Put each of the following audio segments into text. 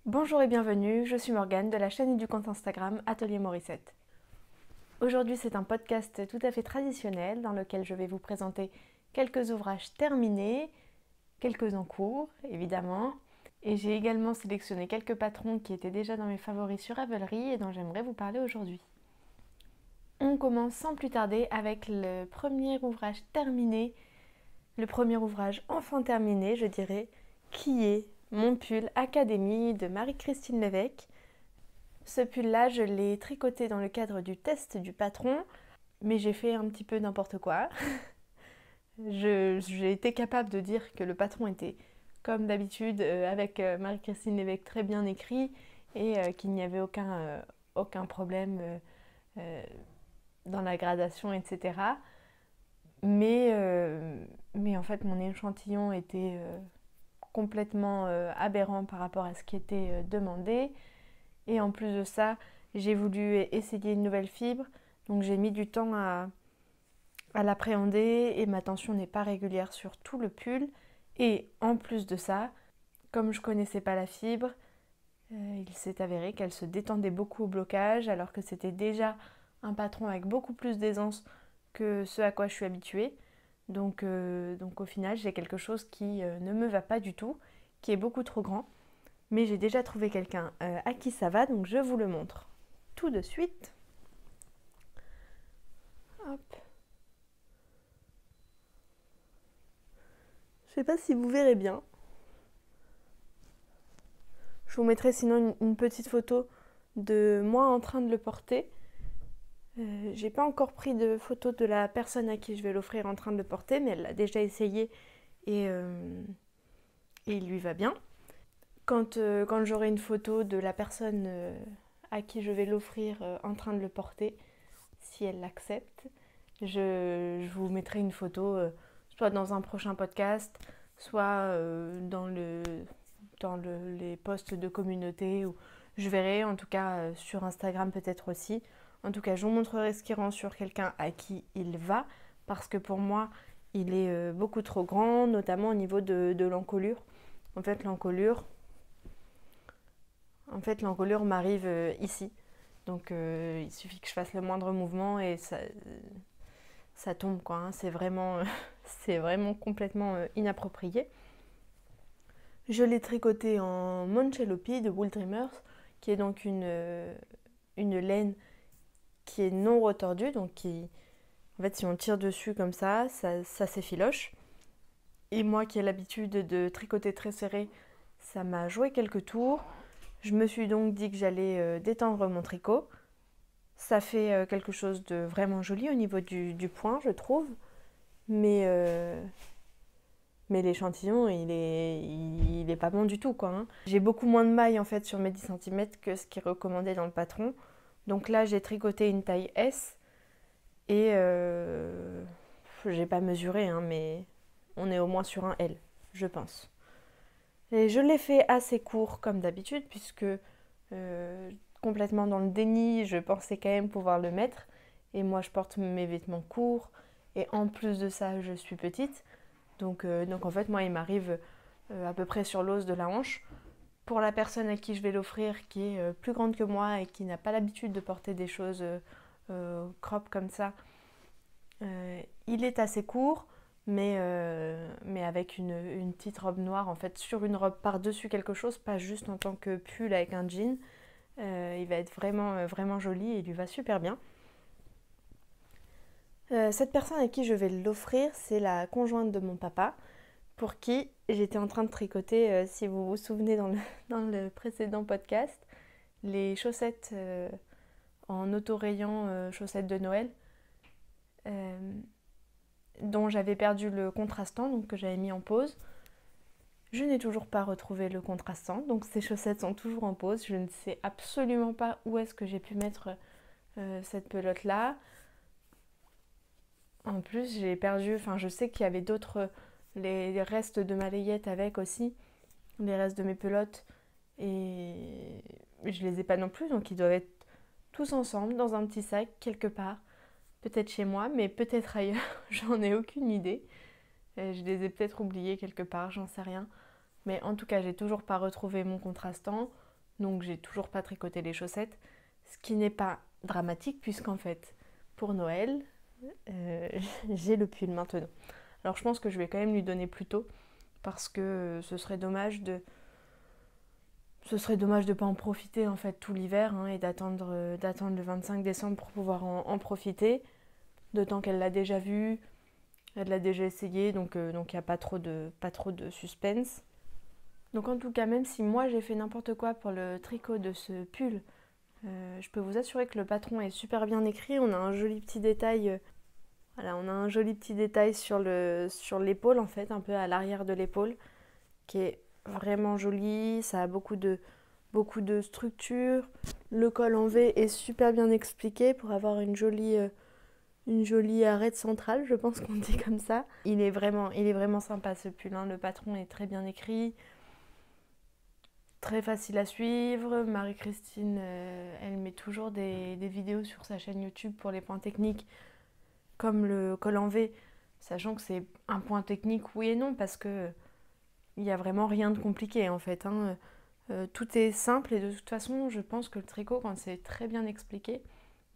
Bonjour et bienvenue, je suis Morgane de la chaîne et du compte Instagram Atelier Morissette. Aujourd'hui c'est un podcast tout à fait traditionnel dans lequel je vais vous présenter quelques ouvrages terminés, quelques en cours évidemment, et j'ai également sélectionné quelques patrons qui étaient déjà dans mes favoris sur Ravelry et dont j'aimerais vous parler aujourd'hui. On commence sans plus tarder avec le premier ouvrage terminé, le premier ouvrage enfin terminé je dirais, qui est Mon pull Académie de Marie-Christine Lévesque. Ce pull-là, je l'ai tricoté dans le cadre du test du patron, mais j'ai fait un petit peu n'importe quoi. J'ai été capable de dire que le patron était, comme d'habitude, avec Marie-Christine Lévesque très bien écrit et qu'il n'y avait aucun problème euh, dans la gradation, etc. Mais en fait, mon échantillon était complètement aberrant par rapport à ce qui était demandé. Et en plus de ça, j'ai voulu essayer une nouvelle fibre, donc j'ai mis du temps à l'appréhender et ma tension n'est pas régulière sur tout le pull. Et en plus de ça, comme je connaissais pas la fibre, il s'est avéré qu'elle se détendait beaucoup au blocage alors que c'était déjà un patron avec beaucoup plus d'aisance que ce à quoi je suis habituée. Donc au final, j'ai quelque chose qui ne me va pas du tout, qui est beaucoup trop grand. Mais j'ai déjà trouvé quelqu'un à qui ça va, donc je vous le montre tout de suite. Hop. Je sais pas si vous verrez bien. Je vous mettrai sinon une petite photo de moi en train de le porter. J'ai pas encore pris de photo de la personne à qui je vais l'offrir en train de le porter, mais elle l'a déjà essayé et il lui va bien. Quand j'aurai une photo de la personne à qui je vais l'offrir en train de le porter, si elle l'accepte, je vous mettrai une photo soit dans un prochain podcast, soit les posts de communauté, ou je verrai, en tout cas sur Instagram peut-être aussi. En tout cas, je vous montrerai ce qui rend sur quelqu'un à qui il va, parce que pour moi, il est beaucoup trop grand, notamment au niveau de l'encolure. En fait, l'encolure m'arrive ici. Donc il suffit que je fasse le moindre mouvement et ça tombe quoi. Hein. C'est vraiment complètement inapproprié. Je l'ai tricoté en Moncellopi de Wool Dreamers, qui est donc une laine qui est non retordue, donc en fait si on tire dessus comme ça s'effiloche. Et moi qui ai l'habitude de tricoter très serré, ça m'a joué quelques tours. Je me suis donc dit que j'allais détendre mon tricot. Ça fait quelque chose de vraiment joli au niveau du point, je trouve. Mais, euh, mais l'échantillon, il est pas bon du tout, quoi. Hein. J'ai beaucoup moins de mailles, en fait, sur mes 10 cm que ce qui est recommandé dans le patron. Donc là, j'ai tricoté une taille S. Et j'ai pas mesuré, hein, mais on est au moins sur un L, je pense. Et je l'ai fait assez court, comme d'habitude, puisque complètement dans le déni, je pensais quand même pouvoir le mettre. Et moi, je porte mes vêtements courts. Et en plus de ça, je suis petite. Donc en fait, moi, il m'arrive à peu près sur l'os de la hanche. Pour la personne à qui je vais l'offrir, qui est plus grande que moi et qui n'a pas l'habitude de porter des choses crop comme ça, il est assez court, mais avec une petite robe noire, en fait, sur une robe par-dessus quelque chose, pas juste en tant que pull avec un jean. Il va être vraiment joli et il lui va super bien. Cette personne à qui je vais l'offrir, c'est la conjointe de mon papa, pour qui j'étais en train de tricoter, si vous vous souvenez dans le précédent podcast, les chaussettes en autorayant chaussettes de Noël, euh, dont j'avais perdu le contrastant, donc que j'avais mis en pause. Je n'ai toujours pas retrouvé le contrastant, donc ces chaussettes sont toujours en pause. Je ne sais absolument pas où est-ce que j'ai pu mettre cette pelote-là. En plus, j'ai perdu, enfin je sais qu'il y avait d'autres, les restes de ma layette avec aussi, les restes de mes pelotes, et je les ai pas non plus, donc ils doivent être tous ensemble dans un petit sac quelque part, peut-être chez moi, mais peut-être ailleurs, j'en ai aucune idée. Je les ai peut-être oubliés quelque part, j'en sais rien. Mais en tout cas, j'ai toujours pas retrouvé mon contrastant. Donc j'ai toujours pas tricoté les chaussettes, ce qui n'est pas dramatique puisqu'en fait pour Noël j'ai le pull maintenant. Alors je pense que je vais quand même lui donner plus tôt parce que ce serait dommage de pas en profiter en fait tout l'hiver hein, et d'attendre le 25 décembre pour pouvoir en profiter, d'autant qu'elle l'a déjà vu, elle l'a déjà essayé, donc il n'y a pas trop de suspense. Donc en tout cas, même si moi j'ai fait n'importe quoi pour le tricot de ce pull, je peux vous assurer que le patron est super bien écrit. On a un joli petit détail, voilà, on a un joli petit détail sur l'épaule en fait, un peu à l'arrière de l'épaule, qui est vraiment joli. Ça a beaucoup de structure. Le col en V est super bien expliqué pour avoir une jolie arête centrale, je pense qu'on dit comme ça. Il est vraiment sympa ce pull, hein. Le patron est très bien écrit. Très facile à suivre. Marie-Christine, elle met toujours des vidéos sur sa chaîne YouTube pour les points techniques, comme le col en V, sachant que c'est un point technique oui et non, parce que il n'y a vraiment rien de compliqué en fait, hein. Tout est simple et de toute façon, je pense que le tricot, quand c'est très bien expliqué,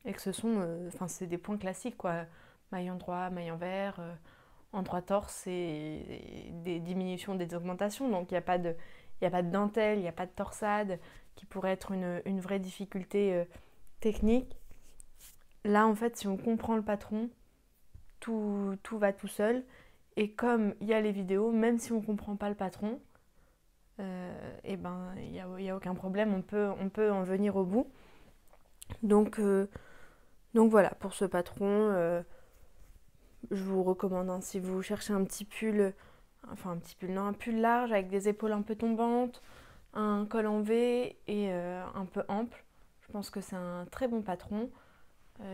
et que c'est des points classiques quoi, maille en droit, maille envers, en droit torse et des diminutions, des augmentations, donc il n'y a pas de dentelle, il n'y a pas de torsade qui pourrait être une vraie difficulté technique. Là, en fait, si on comprend le patron, tout va tout seul. Et comme il y a les vidéos, même si on ne comprend pas le patron, et ben, il y a aucun problème, on peut en venir au bout. Donc voilà, pour ce patron, je vous recommande, hein, si vous cherchez un petit pull, enfin un petit pull, non, un pull large avec des épaules un peu tombantes, un col en V et un peu ample. Je pense que c'est un très bon patron.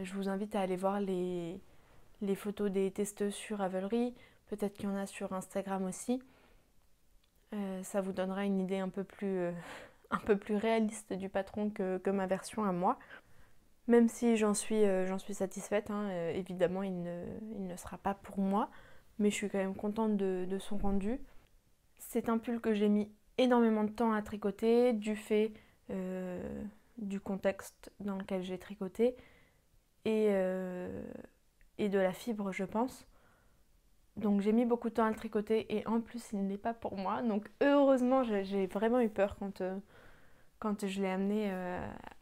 Je vous invite à aller voir les photos des testeuses sur Ravelry. Peut-être qu'il y en a sur Instagram aussi. Ça vous donnera une idée un peu plus réaliste du patron que ma version à moi. Même si j'en suis satisfaite, hein, évidemment il ne sera pas pour moi, mais je suis quand même contente de son rendu. C'est un pull que j'ai mis énormément de temps à tricoter, du fait du contexte dans lequel j'ai tricoté et de la fibre, je pense. Donc j'ai mis beaucoup de temps à le tricoter et en plus il n'est pas pour moi. Donc heureusement, j'ai vraiment eu peur quand je l'ai amené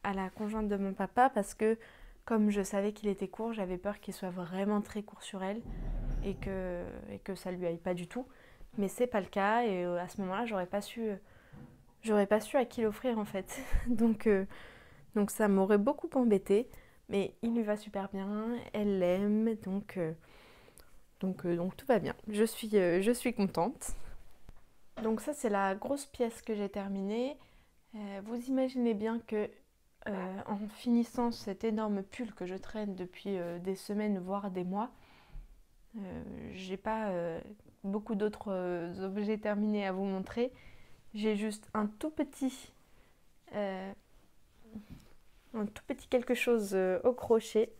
à la conjointe de mon papa, parce que comme je savais qu'il était court, j'avais peur qu'il soit vraiment très court sur elle et que ça lui aille pas du tout. Mais c'est pas le cas et à ce moment-là, j'aurais pas su à qui l'offrir en fait. Donc ça m'aurait beaucoup embêtée, mais il lui va super bien, elle l'aime, donc tout va bien. Je suis contente. Donc ça c'est la grosse pièce que j'ai terminée. Vous imaginez bien que en finissant cet énorme pull que je traîne depuis des semaines voire des mois, j'ai pas beaucoup d'autres objets terminés à vous montrer. J'ai juste euh, un tout petit quelque chose au crochet.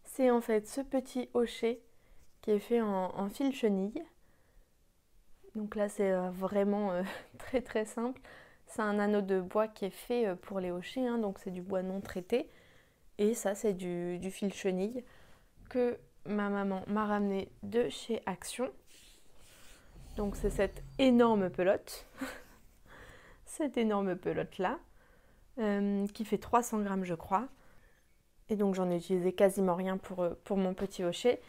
C'est en fait ce petit hochet qui est fait en fil chenille. Donc là c'est vraiment très très simple. C'est un anneau de bois qui est fait pour les hochets, hein, donc c'est du bois non traité. Et ça c'est du fil chenille que ma maman m'a ramené de chez Action. Donc c'est cette énorme pelote, cette énorme pelote là, qui fait 300 grammes je crois. Et donc j'en ai utilisé quasiment rien pour mon petit hochet.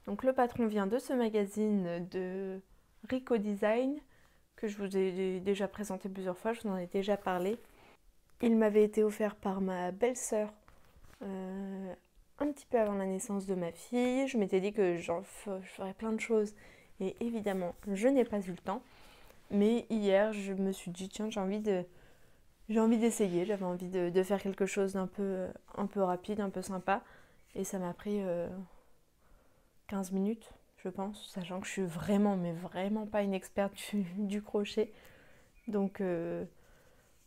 Donc le patron vient de ce magazine de Rico Design, que je vous ai déjà présenté plusieurs fois, je vous en ai déjà parlé. Il m'avait été offert par ma belle-sœur un petit peu avant la naissance de ma fille. Je m'étais dit que je ferais plein de choses et évidemment je n'ai pas eu le temps. Mais hier je me suis dit tiens j'ai envie d'essayer, j'avais envie de faire quelque chose d'un un peu rapide, un peu sympa. Et ça m'a pris 15 minutes je pense, sachant que je suis vraiment, mais vraiment pas une experte du crochet. Donc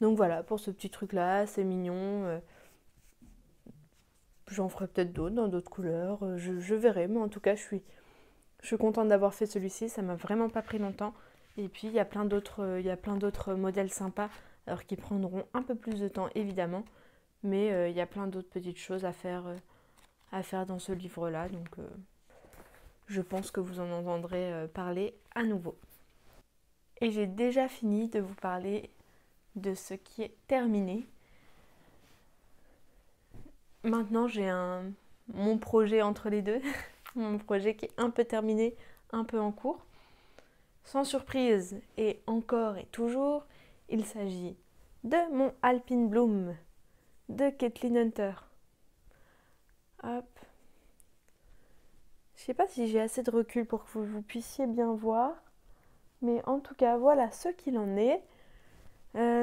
voilà, pour ce petit truc là, c'est mignon. J'en ferai peut-être d'autres, dans d'autres couleurs, je verrai, mais en tout cas je suis contente d'avoir fait celui-ci, ça m'a vraiment pas pris longtemps. Et puis il y a plein d'autres modèles sympas alors qui prendront un peu plus de temps évidemment, mais il y a plein d'autres petites choses à faire dans ce livre-là, donc je pense que vous en entendrez parler à nouveau. Et j'ai déjà fini de vous parler de ce qui est terminé. Maintenant, j'ai mon projet entre les deux, mon projet qui est un peu terminé, un peu en cours. Sans surprise, et encore et toujours, il s'agit de mon Alpine Bloom de Kathleen Hunter. Hop. Je sais pas si j'ai assez de recul pour que vous puissiez bien voir, mais en tout cas, voilà ce qu'il en est.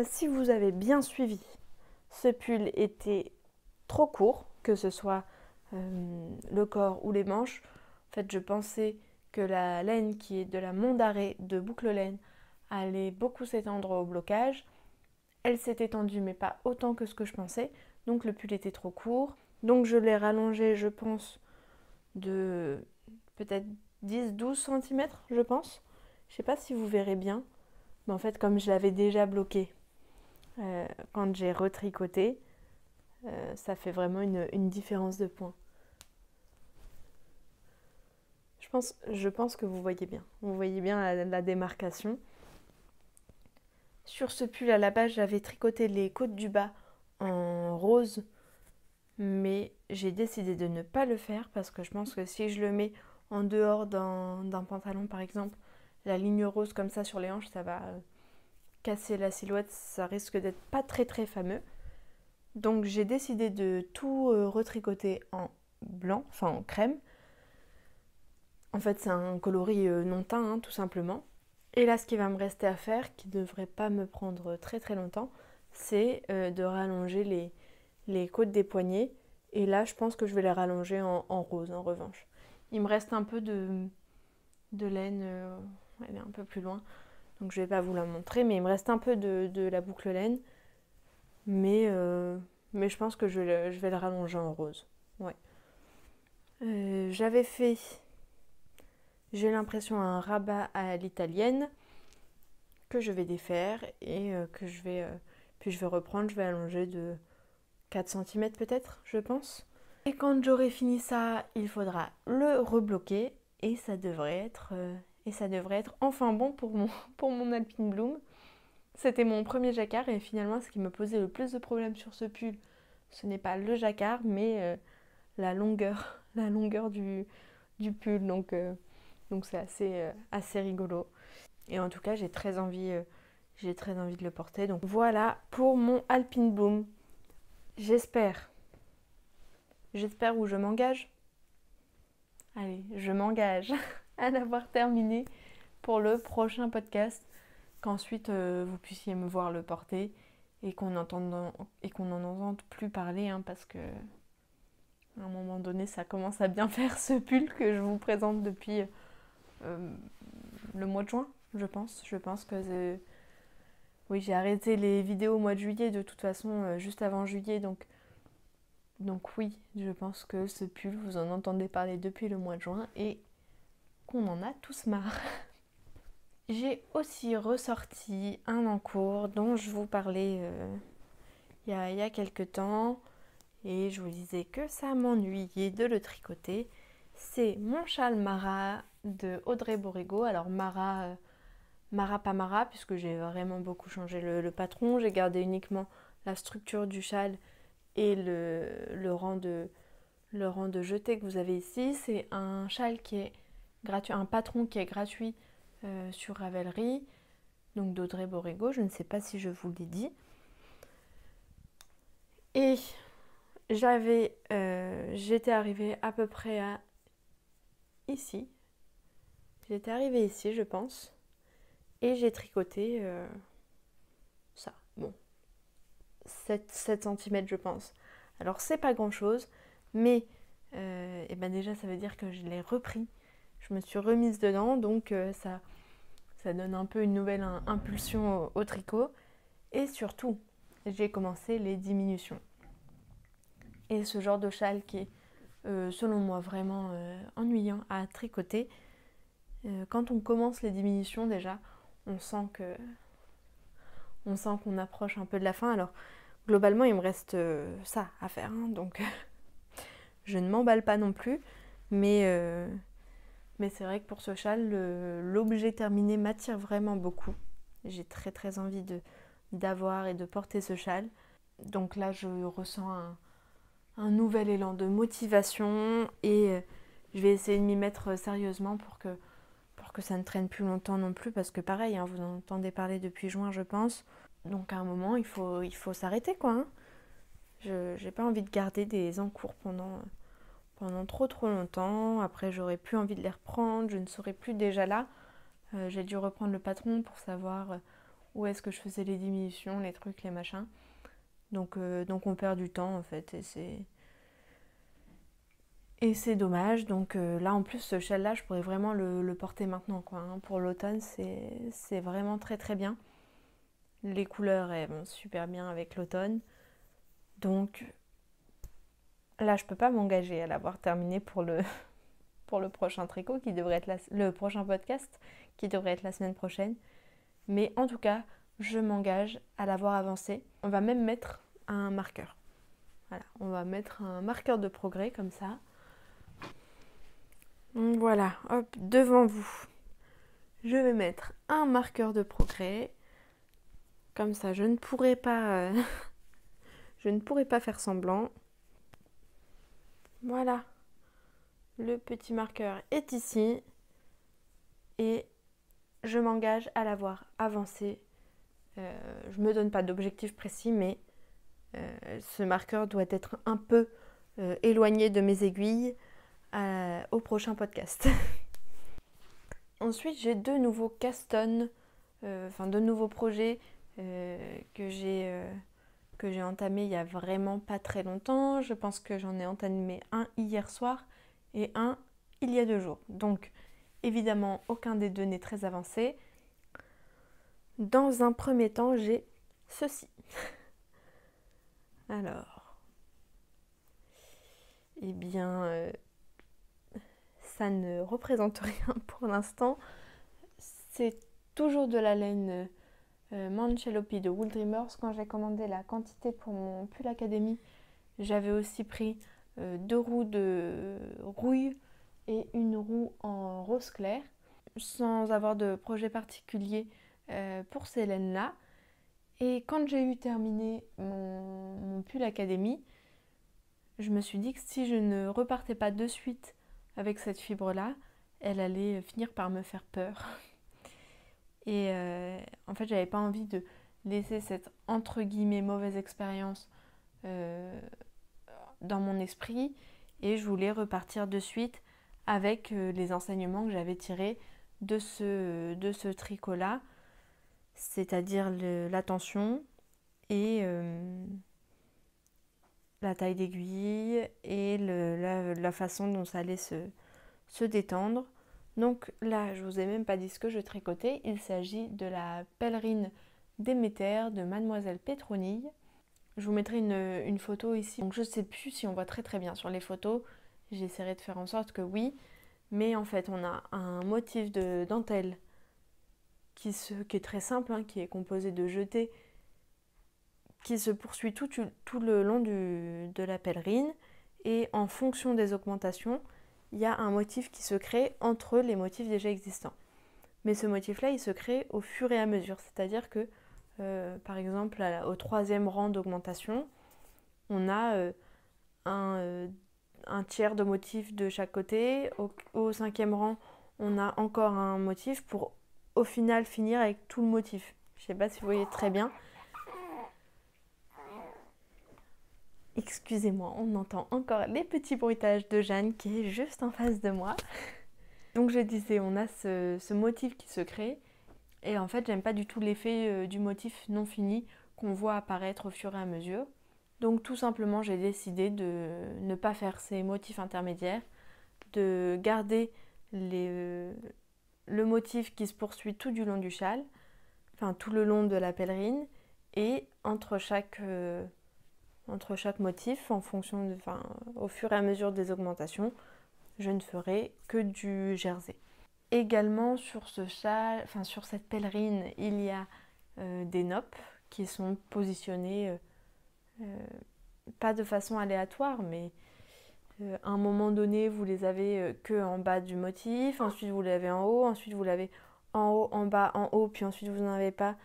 Si vous avez bien suivi, ce pull était trop court, que ce soit le corps ou les manches. En fait, je pensais que la laine qui est de la Mondaré de boucle laine allait beaucoup s'étendre au blocage. Elle s'est étendue, mais pas autant que ce que je pensais. Donc le pull était trop court. Donc je l'ai rallongé, je pense, de peut-être 10-12 cm, je pense. Je sais pas si vous verrez bien. Mais en fait, comme je l'avais déjà bloqué quand j'ai retricoté, ça fait vraiment une différence de point. Je pense que vous voyez bien. Vous voyez bien la démarcation. Sur ce pull, à la base, j'avais tricoté les côtes du bas en rose, mais j'ai décidé de ne pas le faire parce que je pense que si je le mets en dehors d'un pantalon, par exemple, la ligne rose comme ça sur les hanches, ça va casser la silhouette, ça risque d'être pas très très fameux. Donc j'ai décidé de tout retricoter en blanc, enfin en crème. En fait, c'est un coloris non teint, hein, tout simplement. Et là, ce qui va me rester à faire, qui ne devrait pas me prendre très très longtemps, c'est de rallonger les côtes des poignets. Et là, je pense que je vais les rallonger en rose, en revanche. Il me reste un peu de laine, elle est un peu plus loin, donc je ne vais pas vous la montrer, mais il me reste un peu de la boucle laine. Mais je pense que je vais le rallonger en rose. Ouais. J'avais fait, j'ai l'impression, un rabat à l'italienne que je vais défaire et puis je vais reprendre, je vais allonger de 4 cm peut-être, je pense. Et quand j'aurai fini ça, il faudra le rebloquer et ça devrait être enfin bon pour mon Alpine Bloom. C'était mon premier jacquard et finalement ce qui me posait le plus de problèmes sur ce pull, ce n'est pas le jacquard mais la longueur, du pull. Donc c'est assez rigolo. Et en tout cas j'ai très envie de le porter. Donc voilà pour mon Alpine Bloom. J'espère où je m'engage. Allez, je m'engage à l'avoir terminé pour le prochain podcast, qu'ensuite vous puissiez me voir le porter et qu'on n'en entende plus parler, hein, parce que à un moment donné ça commence à bien faire ce pull que je vous présente depuis le mois de juin, je pense. Je pense que oui, j'ai arrêté les vidéos au mois de juillet de toute façon, juste avant juillet, donc oui, je pense que ce pull, vous en entendez parler depuis le mois de juin et qu'on en a tous marre. J'ai aussi ressorti un encours dont je vous parlais il y a quelques temps et je vous disais que ça m'ennuyait de le tricoter. C'est mon châle Mara de Audrey Borrego. Alors Mara pas Mara, puisque j'ai vraiment beaucoup changé le patron. J'ai gardé uniquement la structure du châle et le rang de jeté que vous avez ici. C'est un châle qui est gratuit, un patron qui est gratuit sur Ravelry, donc d'Audrey Borrego. Je ne sais pas si je vous l'ai dit. Et j'étais arrivée à peu près à ici. J'étais arrivée ici, je pense. Et j'ai tricoté ça. Bon, 7 cm, je pense. Alors, c'est pas grand chose, mais et ben déjà, ça veut dire que je l'ai repris. Je me suis remise dedans, donc ça donne un peu une nouvelle impulsion au tricot. Et surtout, j'ai commencé les diminutions. Et ce genre de châle qui est, selon moi, vraiment ennuyant à tricoter, quand on commence les diminutions déjà, on sent On sent qu'on approche un peu de la fin. Alors, globalement, il me reste ça à faire, hein, donc je ne m'emballe pas non plus. Mais c'est vrai que pour ce châle, l'objet terminé m'attire vraiment beaucoup. J'ai très très envie d'avoir et de porter ce châle. Donc là, je ressens un nouvel élan de motivation et je vais essayer de m'y mettre sérieusement pour que ça ne traîne plus longtemps non plus, parce que pareil, hein, vous en entendez parler depuis juin, je pense. Donc à un moment, il faut s'arrêter, quoi. Hein. Je n'ai pas envie de garder des encours pendant trop trop longtemps. Après, j'aurais plus envie de les reprendre, je ne serai plus déjà là. J'ai dû reprendre le patron pour savoir où est-ce que je faisais les diminutions, les trucs, les machins. Donc on perd du temps en fait, et c'est dommage. Donc là en plus ce châle là je pourrais vraiment le porter maintenant, quoi. Hein. Pour l'automne c'est vraiment très très bien. Les couleurs elles vont super bien avec l'automne. Donc là je peux pas m'engager à l'avoir terminé pour le prochain tricot qui devrait être le prochain podcast qui devrait être la semaine prochaine. Mais en tout cas je m'engage à l'avoir avancé. On va même mettre un marqueur. Voilà, on va mettre un marqueur de progrès comme ça. Donc voilà, hop, devant vous, je vais mettre un marqueur de progrès. Comme ça, je ne pourrai pas, je ne pourrai pas faire semblant. Voilà, le petit marqueur est ici et je m'engage à l'avoir avancé. Je ne me donne pas d'objectif précis, mais ce marqueur doit être un peu éloigné de mes aiguilles au prochain podcast. Ensuite, j'ai deux nouveaux castones, deux nouveaux projets que j'ai entamés il y a vraiment pas très longtemps. Je pense que j'en ai entamé un hier soir et un il y a 2 jours. Donc, évidemment, aucun des deux n'est très avancé. Dans un premier temps, j'ai ceci. Alors, eh bien, ça ne représente rien pour l'instant. C'est toujours de la laine Manchelopi de Wool Dreamers. Quand j'ai commandé la quantité pour mon pull académie, j'avais aussi pris 2 roues de rouille et une roue en rose clair, sans avoir de projet particulier pour ces laines-là. Et quand j'ai eu terminé mon pull académie, je me suis dit que si je ne repartais pas de suite avec cette fibre-là, elle allait finir par me faire peur. Et en fait, j'avais pas envie de laisser cette entre guillemets mauvaise expérience dans mon esprit, et je voulais repartir de suite avec les enseignements que j'avais tirés de ce tricot-là, c'est-à-dire la tension et la taille d'aiguille et la façon dont ça allait se détendre. Donc là, je vous ai même pas dit ce que je tricotais. Il s'agit de la pèlerine Déméter de Mademoiselle Pétronille. Je vous mettrai une photo ici. Donc je ne sais plus si on voit très très bien sur les photos. J'essaierai de faire en sorte que oui. Mais en fait, on a un motif de dentelle qui est très simple, hein, qui est composé de jetés, qui se poursuit tout le long de la pèlerine. Et en fonction des augmentations, il y a un motif qui se crée entre les motifs déjà existants. Mais ce motif-là, il se crée au fur et à mesure. C'est-à-dire que, par exemple, au 3e rang d'augmentation, on a un tiers de motif de chaque côté. Au 5e rang, on a encore un motif pour, au final, finir avec tout le motif. Je ne sais pas si vous voyez très bien. Excusez-moi, on entend encore les petits bruitages de Jeanne qui est juste en face de moi. Donc je disais, on a ce motif qui se crée. Et en fait, j'aime pas du tout l'effet du motif non fini qu'on voit apparaître au fur et à mesure. Donc tout simplement, j'ai décidé de ne pas faire ces motifs intermédiaires, de garder le motif qui se poursuit tout du long du châle, enfin tout le long de la pèlerine, et entre chaque motif, au fur et à mesure des augmentations, je ne ferai que du jersey. Également sur ce châle, sur cette pèlerine, il y a des noppes qui sont positionnés pas de façon aléatoire, mais à un moment donné, vous les avez que en bas du motif, ensuite vous l'avez en haut, ensuite vous l'avez en haut, en bas, en haut, puis ensuite vous n'en avez pas.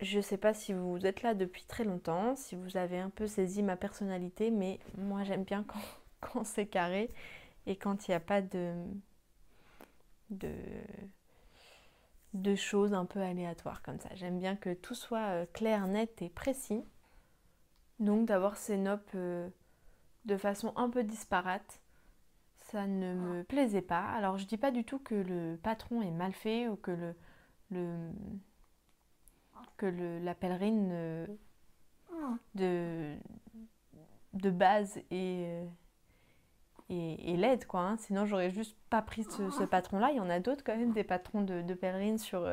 Je ne sais pas si vous êtes là depuis très longtemps, si vous avez un peu saisi ma personnalité, mais moi j'aime bien quand c'est carré et quand il n'y a pas de, de choses un peu aléatoires comme ça. J'aime bien que tout soit clair, net et précis. Donc d'avoir ces noppes de façon un peu disparate, ça ne me plaisait pas. Alors je dis pas du tout que le patron est mal fait ou que la pèlerine de base est laide, quoi. Hein. Sinon j'aurais juste pas pris ce patron-là. Il y en a d'autres quand même, des patrons de pèlerines sur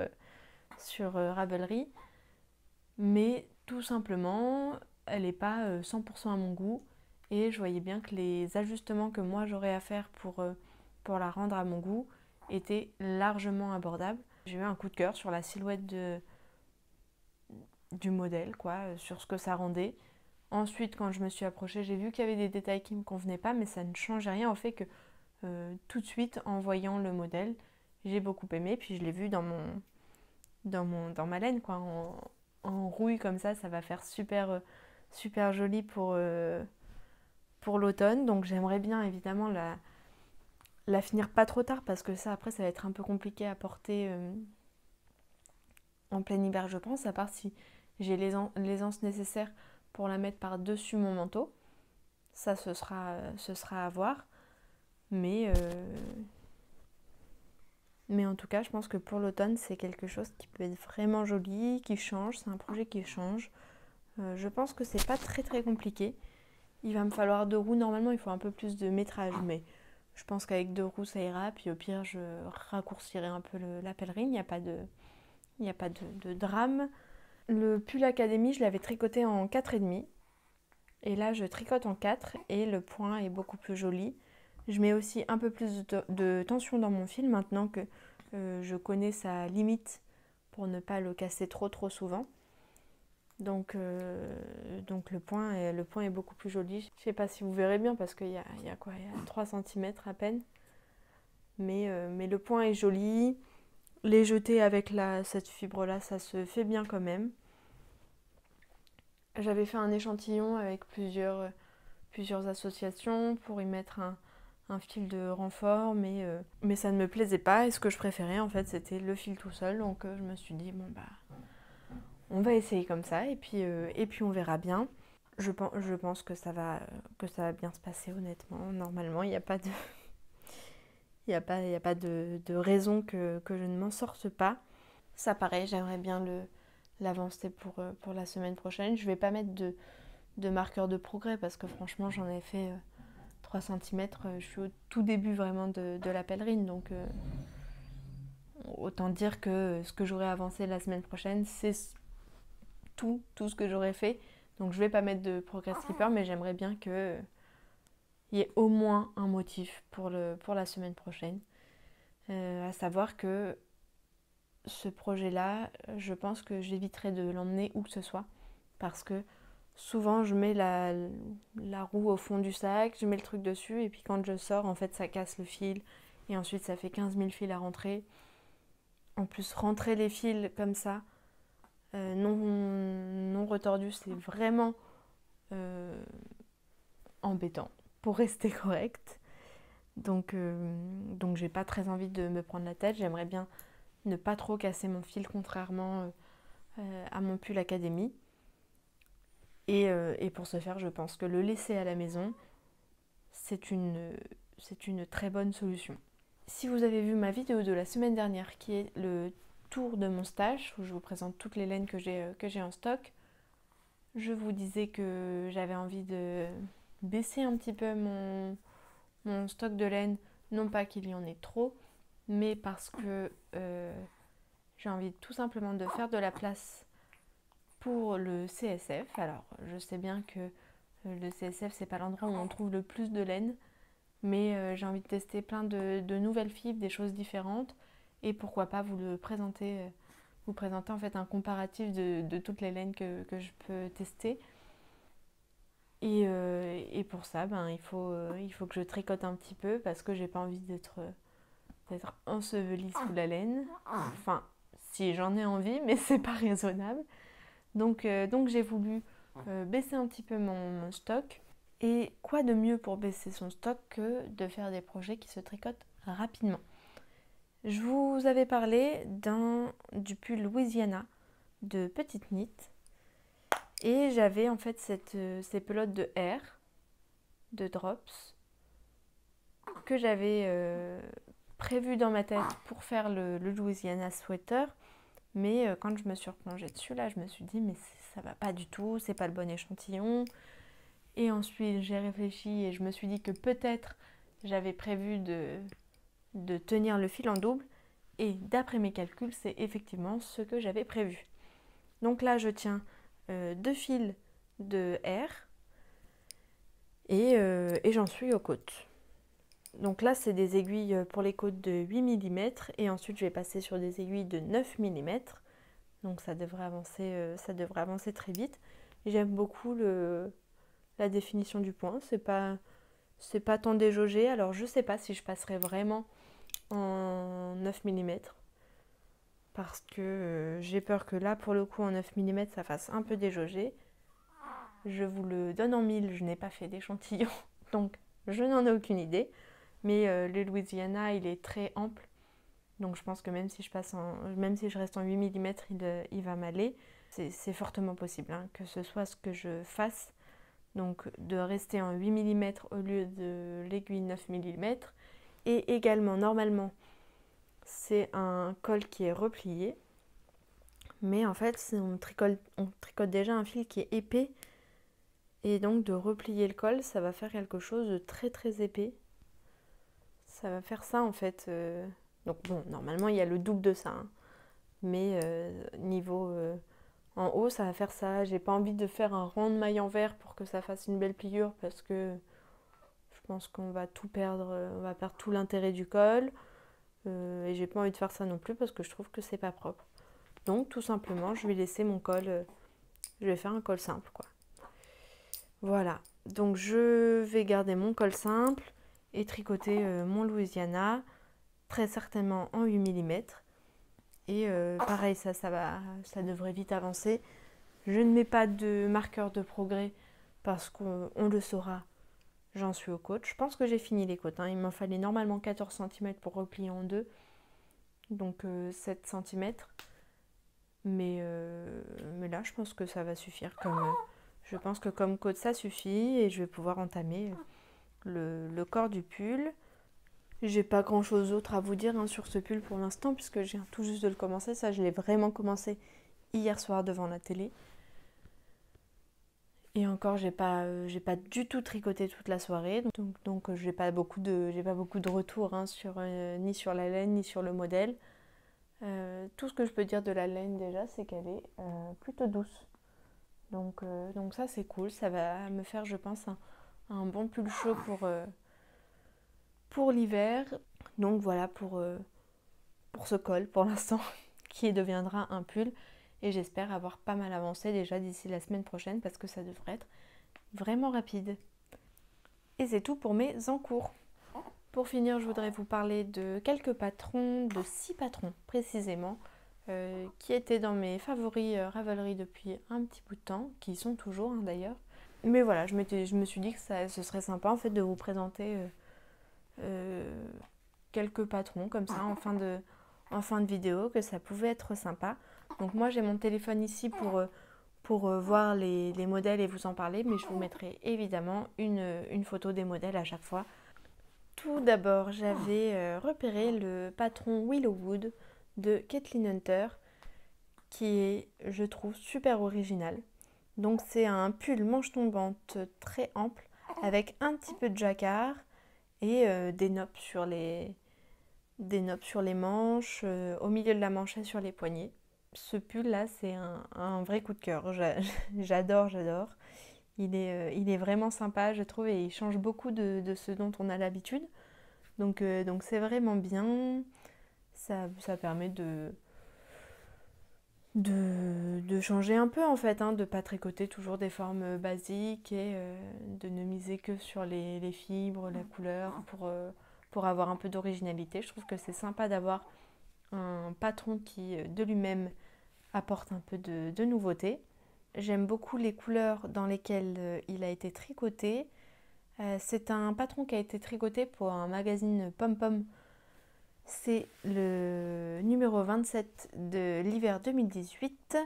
Ravelry. Mais tout simplement, elle n'est pas 100% à mon goût. Et je voyais bien que les ajustements que moi j'aurais à faire pour la rendre à mon goût étaient largement abordables. J'ai eu un coup de cœur sur la silhouette du modèle, quoi, sur ce que ça rendait. Ensuite, quand je me suis approchée, j'ai vu qu'il y avait des détails qui ne me convenaient pas, mais ça ne changeait rien au fait que tout de suite, en voyant le modèle, j'ai beaucoup aimé. Puis je l'ai vu dans ma laine, quoi, en rouille comme ça va faire super, super joli pour l'automne. Donc j'aimerais bien évidemment la finir pas trop tard parce que ça après ça va être un peu compliqué à porter en plein hiver, je pense, à part si j'ai l'aisance nécessaire pour la mettre par-dessus mon manteau. Ça, ce sera à voir. Mais en tout cas, je pense que pour l'automne, c'est quelque chose qui peut être vraiment joli, qui change. C'est un projet qui change. Je pense que c'est pas très très compliqué. Il va me falloir 2 roues. Normalement, il faut un peu plus de métrage, mais je pense qu'avec 2 roues, ça ira. Puis au pire, je raccourcirai un peu la pèlerine. Il n'y a pas de drame. Le pull Académie, je l'avais tricoté en 4,5. Et là, je tricote en 4 et le point est beaucoup plus joli. Je mets aussi un peu plus de tension dans mon fil maintenant que je connais sa limite pour ne pas le casser trop souvent. Donc le point est beaucoup plus joli. Je ne sais pas si vous verrez bien parce qu'il y a 3 cm à peine. Mais le point est joli. Les jeter avec cette fibre-là, ça se fait bien quand même. J'avais fait un échantillon avec plusieurs associations pour y mettre un fil de renfort, mais ça ne me plaisait pas. Et ce que je préférais, en fait, c'était le fil tout seul. Donc je me suis dit, bon, bah, on va essayer comme ça, et puis on verra bien. Je pense que ça va bien se passer, honnêtement. Normalement, il n'y a pas de... Il n'y a pas de raison que je ne m'en sorte pas. Ça, pareil, j'aimerais bien l'avancer pour la semaine prochaine. Je ne vais pas mettre de marqueur de progrès parce que franchement, j'en ai fait 3 cm. Je suis au tout début vraiment de la pèlerine. Donc, autant dire que ce que j'aurai avancé la semaine prochaine, c'est tout ce que j'aurais fait. Donc, je ne vais pas mettre de progress keeper, mais j'aimerais bien que il y ait au moins un motif pour la semaine prochaine. À savoir que ce projet-là, je pense que j'éviterai de l'emmener où que ce soit. Parce que souvent, je mets la roue au fond du sac, je mets le truc dessus, et puis quand je sors, en fait, ça casse le fil. Et ensuite, ça fait 15 000 fils à rentrer. En plus, rentrer les fils comme ça, non retordus, c'est vraiment embêtant pour rester correct. Donc j'ai pas très envie de me prendre la tête. J'aimerais bien ne pas trop casser mon fil, contrairement à mon pull Académie. Et pour ce faire, je pense que le laisser à la maison, c'est une très bonne solution. Si vous avez vu ma vidéo de la semaine dernière, qui est le tour de mon stage, où je vous présente toutes les laines que j'ai en stock, je vous disais que j'avais envie de baisser un petit peu mon stock de laine, non pas qu'il y en ait trop, mais parce que j'ai envie tout simplement de faire de la place pour le CSF. Alors, je sais bien que le CSF, c'est pas l'endroit où on trouve le plus de laine, mais j'ai envie de tester plein de nouvelles fibres, des choses différentes, et pourquoi pas vous le présenter vous présenter en fait un comparatif de toutes les laines que je peux tester. Et pour ça, il faut que je tricote un petit peu parce que j'ai pas envie d'être ensevelie sous la laine. Enfin, si j'en ai envie, mais c'est pas raisonnable. Donc j'ai voulu baisser un petit peu mon stock. Et quoi de mieux pour baisser son stock que de faire des projets qui se tricotent rapidement. Je vous avais parlé du pull Louisiana de Petite Knit. Et j'avais en fait ces pelotes de air, de drops, que j'avais prévu dans ma tête pour faire le Louisiana sweater. Mais quand je me suis replongée dessus, là, je me suis dit, mais ça va pas du tout, c'est pas le bon échantillon. Et ensuite, j'ai réfléchi et je me suis dit que peut-être j'avais prévu de tenir le fil en double. Et d'après mes calculs, c'est effectivement ce que j'avais prévu. Donc là, je tiens 2 fils de R et j'en suis aux côtes. Donc là, c'est des aiguilles pour les côtes de 8 mm et ensuite je vais passer sur des aiguilles de 9 mm. Donc ça devrait avancer très vite. J'aime beaucoup la définition du point. C'est pas tant déjaugé. Alors je sais pas si je passerai vraiment en 9 mm parce que j'ai peur que là, pour le coup, en 9 mm, ça fasse un peu déjaugé. Je vous le donne en 1000, je n'ai pas fait d'échantillon, donc je n'en ai aucune idée. Mais le Louisiana, il est très ample. Donc je pense que même si je reste en 8 mm, il va m'aller. C'est fortement possible que ce soit ce que je fasse. Donc de rester en 8 mm au lieu de l'aiguille 9 mm. Et également, normalement, c'est un col qui est replié. Mais en fait, on tricote déjà un fil qui est épais. Et donc de replier le col, ça va faire quelque chose de très très épais. Ça va faire ça en fait. Donc bon, normalement il y a le double de ça. Mais niveau en haut, ça va faire ça. J'ai pas envie de faire un rang de maille en vert pour que ça fasse une belle pliure parce que je pense qu'on va tout perdre. On va perdre tout l'intérêt du col. Et j'ai pas envie de faire ça non plus parce que je trouve que c'est pas propre. Donc tout simplement, je vais laisser mon col. Je vais faire un col simple quoi. Voilà. Donc je vais garder mon col simple et tricoter mon Louisiana, très certainement en 8 mm. Et pareil, ça devrait vite avancer. Je ne mets pas de marqueur de progrès parce qu'on le saura, j'en suis aux côtes. Je pense que j'ai fini les côtes. Il m'en fallait normalement 14 cm pour replier en deux, donc 7 cm. Mais là, je pense que ça va suffire. Je pense que comme côte, ça suffit et je vais pouvoir entamer le corps du pull. J'ai pas grand chose d'autre à vous dire sur ce pull pour l'instant puisque je viens tout juste de le commencer. Ça, je l'ai vraiment commencé hier soir devant la télé. Et encore, j'ai pas du tout tricoté toute la soirée. Donc j'ai pas beaucoup de retours ni sur la laine ni sur le modèle. Tout ce que je peux dire de la laine déjà, c'est qu'elle est plutôt douce. Donc ça, c'est cool. Ça va me faire, je pense, un bon pull chaud pour l'hiver. Donc voilà pour ce col pour l'instant qui deviendra un pull et j'espère avoir pas mal avancé déjà d'ici la semaine prochaine parce que ça devrait être vraiment rapide. Et c'est tout pour mes encours. Pour finir, je voudrais vous parler de quelques patrons, de 6 patrons précisément, qui étaient dans mes favoris Ravelry depuis un petit bout de temps, qui y sont toujours d'ailleurs. Mais voilà, je me suis dit que ce serait sympa en fait de vous présenter quelques patrons comme ça en fin de vidéo, que ça pouvait être sympa. Donc moi j'ai mon téléphone ici pour voir les modèles et vous en parler, mais je vous mettrai évidemment une photo des modèles à chaque fois. Tout d'abord, j'avais repéré le patron Willowwood de Kathleen Hunter, qui est, je trouve, super original. Donc c'est un pull manche tombante très ample, avec un petit peu de jacquard et des noppes sur les manches, au milieu de la manchette sur les poignets. Ce pull là, c'est un vrai coup de cœur. J'adore. Il est vraiment sympa, je trouve, et il change beaucoup de ce dont on a l'habitude. Donc c'est vraiment bien. Ça permet de changer un peu en fait, hein, de pas tricoter toujours des formes basiques et de ne miser que sur les fibres, la couleur pour avoir un peu d'originalité. Je trouve que c'est sympa d'avoir un patron qui de lui-même apporte un peu de nouveauté. J'aime beaucoup les couleurs dans lesquelles il a été tricoté. C'est un patron qui a été tricoté pour un magazine Pom Pom. C'est le numéro 27 de l'hiver 2018.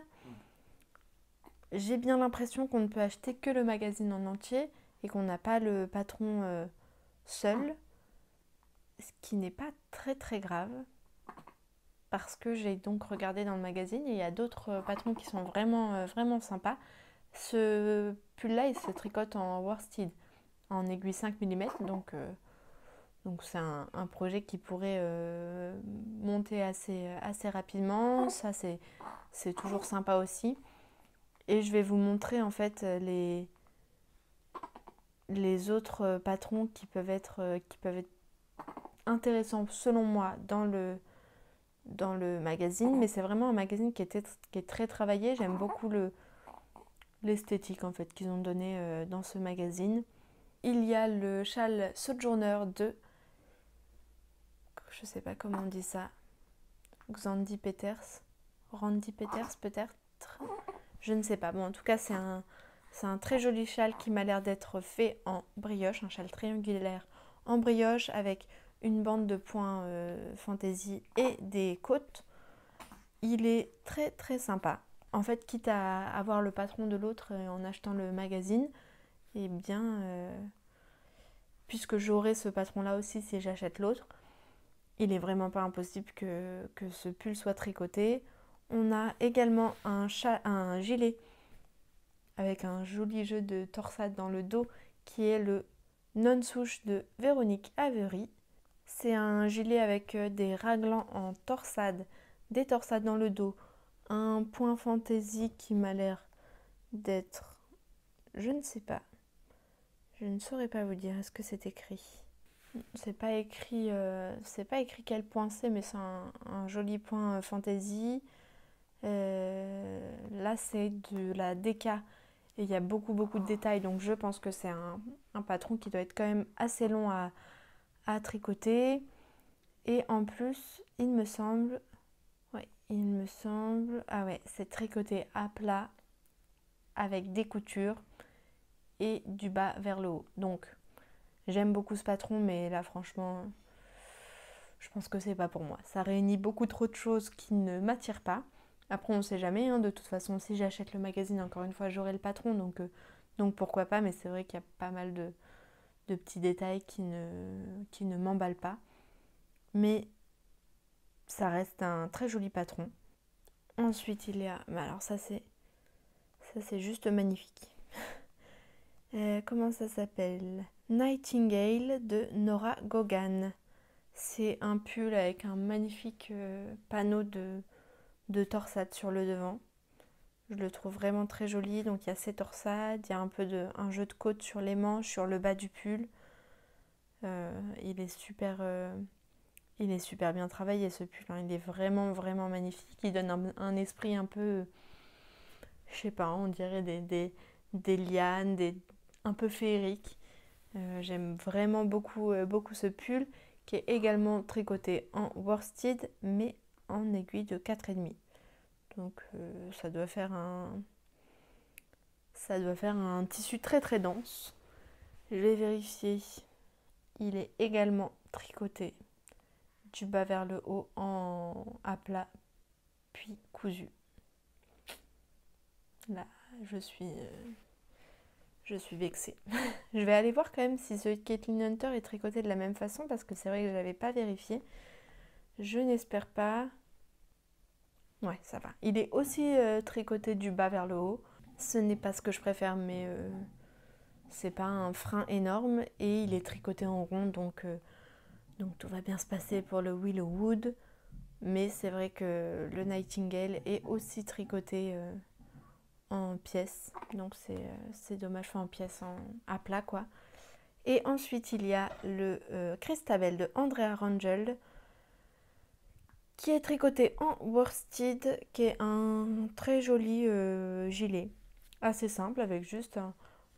J'ai bien l'impression qu'on ne peut acheter que le magazine en entier et qu'on n'a pas le patron seul, ce qui n'est pas très très grave parce que j'ai donc regardé dans le magazine et il y a d'autres patrons qui sont vraiment sympas. Ce pull-là, il se tricote en worsted, en aiguille 5 mm, donc c'est un projet qui pourrait monter assez rapidement. Ça, c'est toujours sympa aussi. Et je vais vous montrer en fait les autres patrons qui peuvent être intéressants selon moi dans le magazine. Mais c'est vraiment un magazine qui est très travaillé. J'aime beaucoup l'esthétique en fait qu'ils ont donné dans ce magazine. Il y a le châle Sojourner de, je sais pas comment on dit ça, Xandy Peters, Randy Peters peut-être, je ne sais pas. Bon, en tout cas, c'est un très joli châle qui m'a l'air d'être fait en brioche, un châle triangulaire en brioche avec une bande de points fantaisie et des côtes. Il est très très sympa. En fait, quitte à avoir le patron de l'autre en achetant le magazine, eh bien, puisque j'aurai ce patron-là aussi si j'achète l'autre, il n'est vraiment pas impossible que ce pull soit tricoté. On a également un gilet avec un joli jeu de torsade dans le dos qui est le non-souche de Véronique Avery. C'est un gilet avec des raglans en torsade, des torsades dans le dos, un point fantaisie qui m'a l'air d'être... Je ne sais pas. Je ne saurais pas vous dire. Est-ce que c'est écrit? C'est pas écrit quel point c'est, mais c'est un joli point fantaisie. Là, c'est de la déca et il y a beaucoup de détails, donc je pense que c'est un patron qui doit être quand même assez long à tricoter. Et en plus, ah ouais, c'est tricoté à plat avec des coutures et du bas vers le haut. Donc, j'aime beaucoup ce patron, mais là, franchement, je pense que c'est pas pour moi. Ça réunit beaucoup trop de choses qui ne m'attirent pas. Après, on ne sait jamais, hein. De toute façon, si j'achète le magazine, encore une fois, j'aurai le patron, donc pourquoi pas. Mais c'est vrai qu'il y a pas mal de petits détails qui ne m'emballent pas. Mais ça reste un très joli patron. Ensuite, il y a... Alors ça, c'est juste magnifique. Comment ça s'appelle? Nightingale de Nora Gogan. C'est un pull avec un magnifique panneau de torsade sur le devant. Je le trouve vraiment très joli. Donc il y a ces torsades, il y a un jeu de côte sur les manches, sur le bas du pull. Il est super bien travaillé ce pull, hein. Il est vraiment magnifique. Il donne un esprit un peu, je sais pas, on dirait des lianes, un peu féerique. J'aime vraiment beaucoup ce pull qui est également tricoté en worsted mais en aiguille de 4,5. Donc ça doit faire un tissu très dense. Je vais vérifier. Il est également tricoté du bas vers le haut à plat puis cousu. Là, je suis vexée. Je vais aller voir quand même si ce Caitlin Hunter est tricoté de la même façon parce que c'est vrai que je n'avais pas vérifié. Je n'espère pas. Ouais, ça va. Il est aussi tricoté du bas vers le haut. Ce n'est pas ce que je préfère, mais c'est pas un frein énorme et il est tricoté en rond, donc tout va bien se passer pour le Willow Wood. Mais c'est vrai que le Nightingale est aussi tricoté en pièces, donc c'est dommage, enfin en pièces à plat quoi. Et ensuite il y a le Christabel de Andrea Rangel qui est tricoté en worsted, qui est un très joli gilet, assez simple avec juste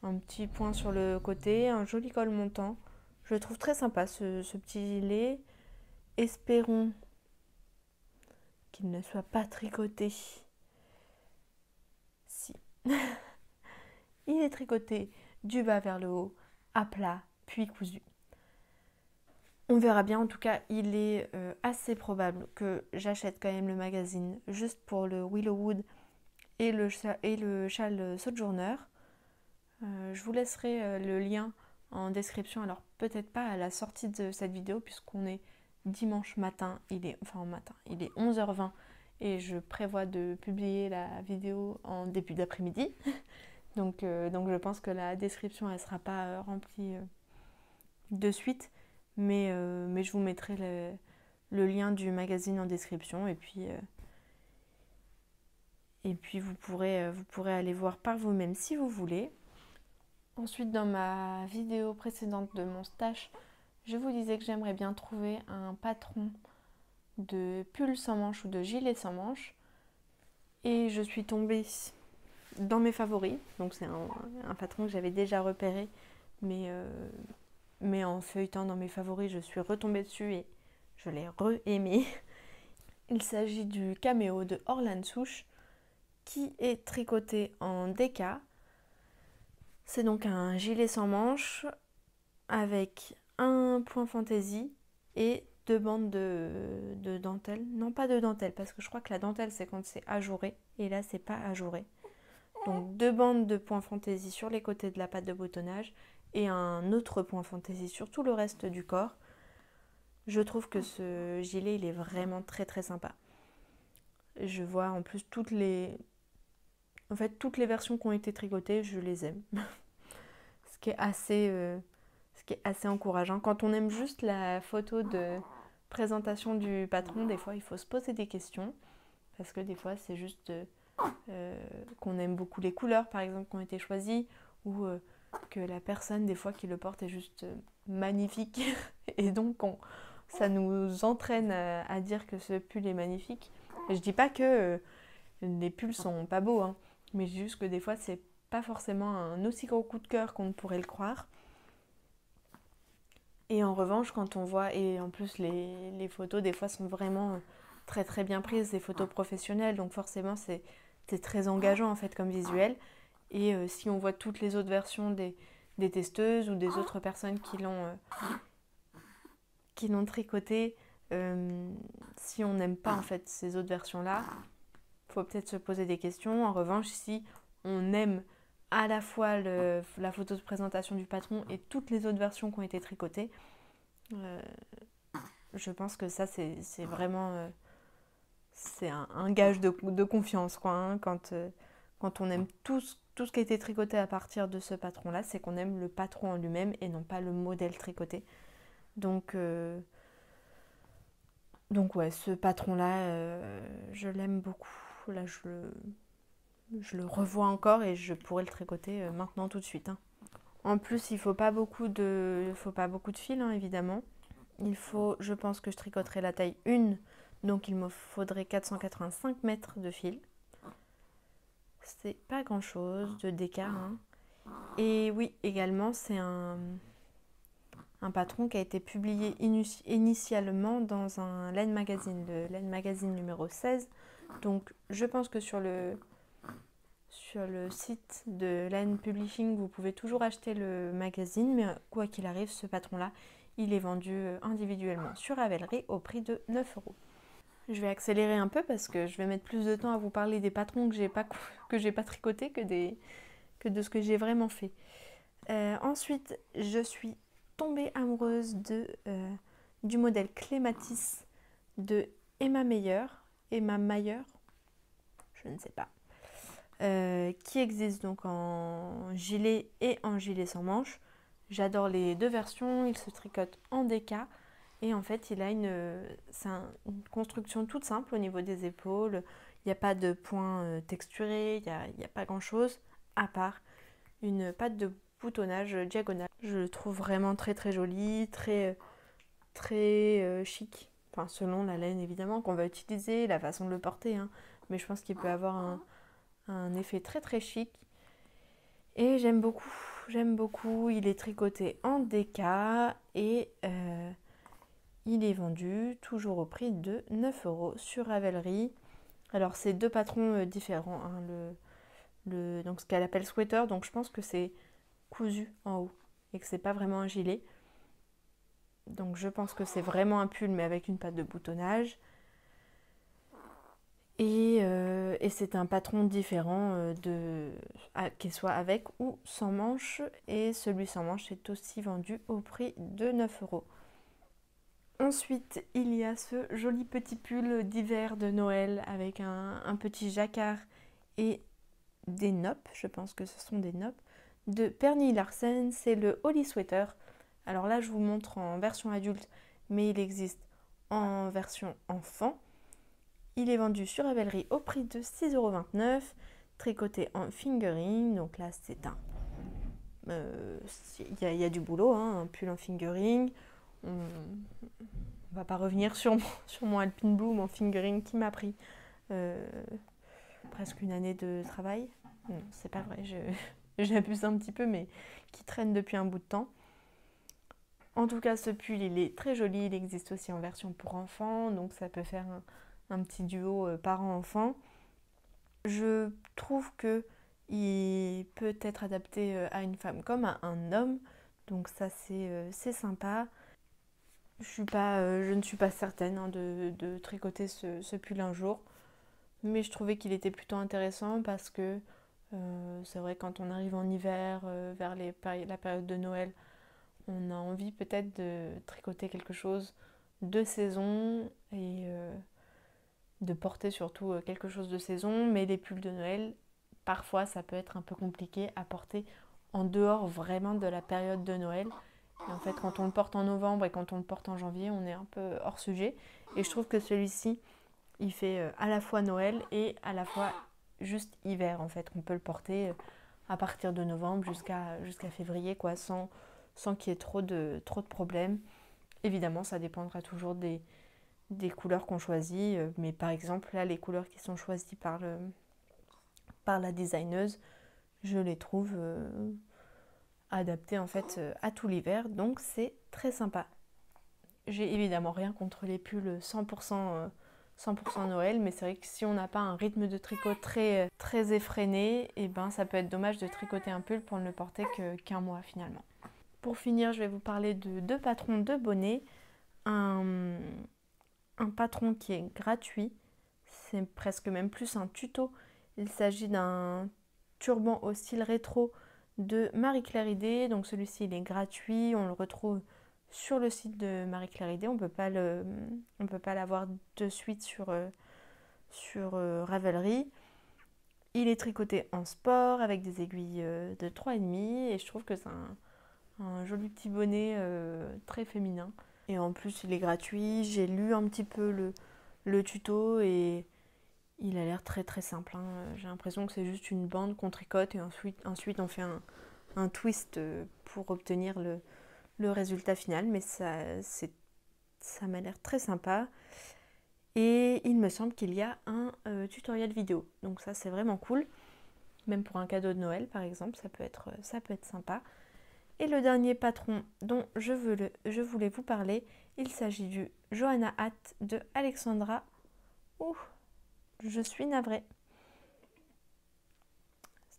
un petit point sur le côté, un joli col montant. Je le trouve très sympa ce petit gilet. Espérons qu'il ne soit pas tricoté. Si. Il est tricoté du bas vers le haut, à plat, puis cousu. On verra bien, en tout cas, il est assez probable que j'achète quand même le magazine juste pour le Willowwood et le châle Sojourner. Je vous laisserai le lien en description, alors peut-être pas à la sortie de cette vidéo puisqu'on est dimanche matin, il est 11h20 et je prévois de publier la vidéo en début d'après-midi. Donc je pense que la description elle sera pas remplie de suite, mais je vous mettrai le lien du magazine en description et puis vous pourrez aller voir par vous-même si vous voulez. Ensuite, dans ma vidéo précédente de mon stash, je vous disais que j'aimerais bien trouver un patron de pull sans manches ou de gilet sans manches. Et je suis tombée dans mes favoris. Donc c'est un patron que j'avais déjà repéré, mais en feuilletant dans mes favoris, je suis retombée dessus et je l'ai re-aimé. Il s'agit du Caméo de Orlan Souche qui est tricoté en déca. C'est donc un gilet sans manches avec un point fantaisie et 2 bandes de dentelle. Non, pas de dentelle, parce que je crois que la dentelle c'est quand c'est ajouré et là c'est pas ajouré. Donc 2 bandes de point fantaisie sur les côtés de la patte de boutonnage et un autre point fantaisie sur tout le reste du corps. Je trouve que ce gilet il est vraiment très très sympa. Je vois en plus toutes les versions qui ont été tricotées, je les aime. Ce qui est assez encourageant. Quand on aime juste la photo de présentation du patron, des fois il faut se poser des questions parce que des fois c'est juste qu'on aime beaucoup les couleurs par exemple qui ont été choisies ou que la personne des fois qui le porte est juste magnifique et donc ça nous entraîne à dire que ce pull est magnifique. Et je dis pas que les pulls sont pas beaux, hein, mais juste que des fois c'est pas forcément un aussi gros coup de cœur qu'on pourrait le croire. Et en revanche, quand on voit, et en plus les photos des fois sont vraiment très très bien prises, des photos professionnelles, donc forcément c'est très engageant en fait comme visuel. Et si on voit toutes les autres versions des testeuses ou des autres personnes qui l'ont tricoté, si on n'aime pas en fait ces autres versions-là, faut peut-être se poser des questions. En revanche, si on aime à la fois la photo de présentation du patron et toutes les autres versions qui ont été tricotées, je pense que ça c'est vraiment c'est un gage de confiance quoi, hein, quand on aime tout ce qui a été tricoté à partir de ce patron là, c'est qu'on aime le patron en lui-même et non pas le modèle tricoté. Donc ouais, ce patron là je l'aime beaucoup. Là je le revois encore et je pourrais le tricoter maintenant tout de suite, hein. En plus, il ne faut pas beaucoup de fil, hein, évidemment. Je pense que je tricoterai la taille 1, donc il me faudrait 485 mètres de fil. C'est pas grand chose de d'écart, hein. Et oui, également, c'est un patron qui a été publié initialement dans un Laine Magazine, le Laine Magazine numéro 16. Donc, je pense que sur le site de Laine Publishing, vous pouvez toujours acheter le magazine, mais quoi qu'il arrive, ce patron-là, il est vendu individuellement sur Ravelry au prix de 9 €. Je vais accélérer un peu parce que je vais mettre plus de temps à vous parler des patrons que j'ai pas tricotés que de ce que j'ai vraiment fait. Ensuite, je suis tombée amoureuse du modèle Clématis de Emma Mayer, je ne sais pas, qui existe donc en gilet et en gilet sans manches. J'adore les deux versions, il se tricote en déca et en fait il a une construction toute simple au niveau des épaules. Il n'y a pas de point texturé, il n'y a pas grand chose à part une patte de boutonnage diagonale. Je le trouve vraiment très très joli, très chic. Enfin, selon la laine évidemment qu'on va utiliser, la façon de le porter, hein. Mais je pense qu'il peut avoir un effet très très chic. Et j'aime beaucoup. Il est tricoté en déca et il est vendu toujours au prix de 9 € sur Ravelry. Alors c'est deux patrons différents, hein, donc ce qu'elle appelle sweater, donc je pense que c'est cousu en haut et que c'est pas vraiment un gilet. Donc je pense que c'est vraiment un pull mais avec une patte de boutonnage. Et c'est un patron différent qu'il soit avec ou sans manche. Et celui sans manche est aussi vendu au prix de 9 €. Ensuite, il y a ce joli petit pull d'hiver de Noël avec un petit jacquard et des noppes, je pense que ce sont des noppes, de Pernille Larsen, c'est le Holly Sweater. Alors là, je vous montre en version adulte, mais il existe en version enfant. Il est vendu sur Ravelry au prix de 6,29 €, tricoté en fingering, donc là c'est il y a du boulot, hein, un pull en fingering. On va pas revenir sur mon Alpine Blue, mon fingering qui m'a pris presque une année de travail. Non, c'est pas vrai, j'abuse un petit peu, mais qui traîne depuis un bout de temps. En tout cas, ce pull, il est très joli. Il existe aussi en version pour enfants, donc ça peut faire un petit duo parent-enfant. Je trouve que il peut être adapté à une femme comme à un homme, donc ça c'est sympa. Je ne suis pas certaine, hein, de tricoter ce pull un jour, mais je trouvais qu'il était plutôt intéressant parce que c'est vrai quand on arrive en hiver, vers la période de Noël, on a envie peut-être de tricoter quelque chose de saison et de porter surtout quelque chose de saison, mais les pulls de Noël, parfois ça peut être un peu compliqué à porter en dehors vraiment de la période de Noël. Et en fait, quand on le porte en novembre et quand on le porte en janvier, on est un peu hors sujet. Et je trouve que celui-ci, il fait à la fois Noël et à la fois juste hiver en fait. On peut le porter à partir de novembre jusqu'à février, quoi, sans qu'il y ait trop de problèmes. Évidemment, ça dépendra toujours des couleurs qu'on choisit, mais par exemple là les couleurs qui sont choisies par la designeuse, je les trouve adaptées en fait à tout l'hiver, donc c'est très sympa. J'ai évidemment rien contre les pulls 100% Noël, mais c'est vrai que si on n'a pas un rythme de tricot très, très effréné, et ben ça peut être dommage de tricoter un pull pour ne le porter qu'un mois finalement. Pour finir, je vais vous parler de deux patrons de bonnets. Un patron qui est gratuit, c'est presque même plus un tuto. Il s'agit d'un turban au style rétro de Marie-Claire Idé. Donc celui-ci il est gratuit, on le retrouve sur le site de Marie-Claire Idé. On peut pas l'avoir de suite sur Ravelry. Il est tricoté en sport avec des aiguilles de 3,5 et je trouve que c'est un joli petit bonnet très féminin. Et en plus, il est gratuit. J'ai lu un petit peu le tuto et il a l'air très très simple, hein. J'ai l'impression que c'est juste une bande qu'on tricote et ensuite on fait un twist pour obtenir le résultat final. Mais ça m'a l'air très sympa. Et il me semble qu'il y a un tutoriel vidéo. Donc ça, c'est vraiment cool. Même pour un cadeau de Noël, par exemple, ça peut être sympa. Et le dernier patron dont je voulais vous parler, il s'agit du Johanna Hat de Alexandra. Ouh, je suis navrée.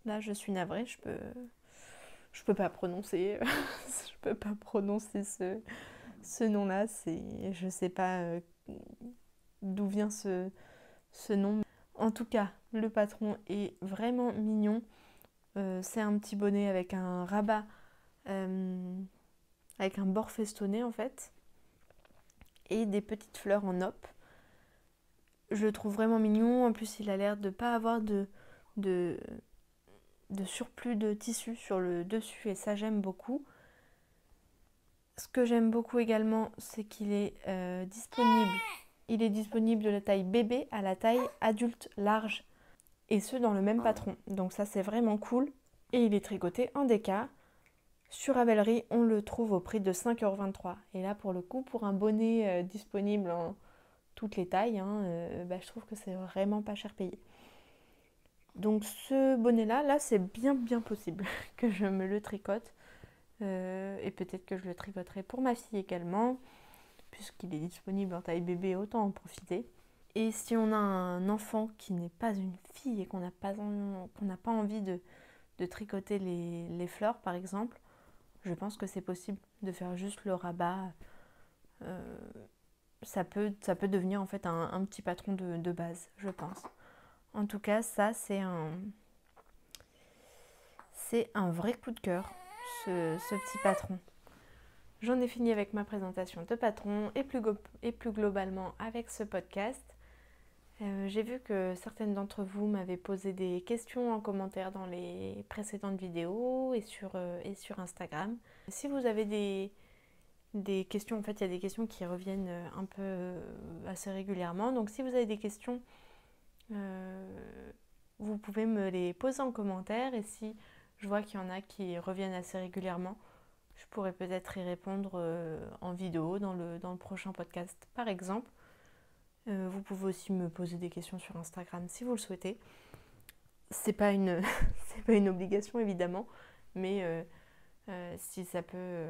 Là, je suis navrée, je peux pas prononcer, je peux pas prononcer ce nom-là. Je sais pas d'où vient ce nom. En tout cas, le patron est vraiment mignon. C'est un petit bonnet avec un rabat. Avec un bord festonné en fait et des petites fleurs en nopp. Je le trouve vraiment mignon. En plus, il a l'air de pas avoir de surplus de tissu sur le dessus et ça j'aime beaucoup. Ce que j'aime beaucoup également, c'est qu'il est disponible. Il est disponible de la taille bébé à la taille adulte large et ce dans le même patron. Donc ça c'est vraiment cool et il est tricoté en déca. Sur Ravelry, on le trouve au prix de 5,23 €. Et là, pour le coup, pour un bonnet disponible toutes les tailles, hein, je trouve que c'est vraiment pas cher payé. Donc ce bonnet-là, c'est bien possible que je me le tricote. Et peut-être que je le tricoterai pour ma fille également, puisqu'il est disponible en taille bébé, autant en profiter. Et si on a un enfant qui n'est pas une fille et qu'on n'a pas envie de tricoter les fleurs par exemple, je pense que c'est possible de faire juste le rabat. Ça peut devenir en fait un petit patron de base, je pense. En tout cas, ça c'est un vrai coup de cœur, ce petit patron. J'en ai fini avec ma présentation de patron et plus globalement avec ce podcast. J'ai vu que certaines d'entre vous m'avaient posé des questions en commentaire dans les précédentes vidéos et sur Instagram. Si vous avez des questions, en fait il y a des questions qui reviennent un peu assez régulièrement, donc si vous avez des questions, vous pouvez me les poser en commentaire, et si je vois qu'il y en a qui reviennent assez régulièrement, je pourrais peut-être y répondre en vidéo dans le prochain podcast par exemple. Vous pouvez aussi me poser des questions sur Instagram si vous le souhaitez. C'est pas une obligation évidemment, mais si ça peut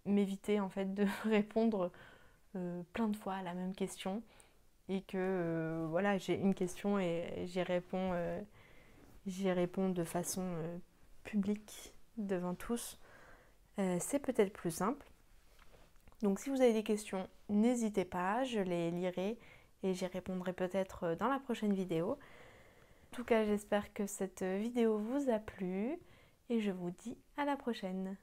m'éviter en fait de répondre plein de fois à la même question, et que voilà, j'ai une question et j'y réponds de façon publique devant tous, c'est peut-être plus simple. Donc si vous avez des questions, n'hésitez pas, je les lirai et j'y répondrai peut-être dans la prochaine vidéo. En tout cas, j'espère que cette vidéo vous a plu et je vous dis à la prochaine.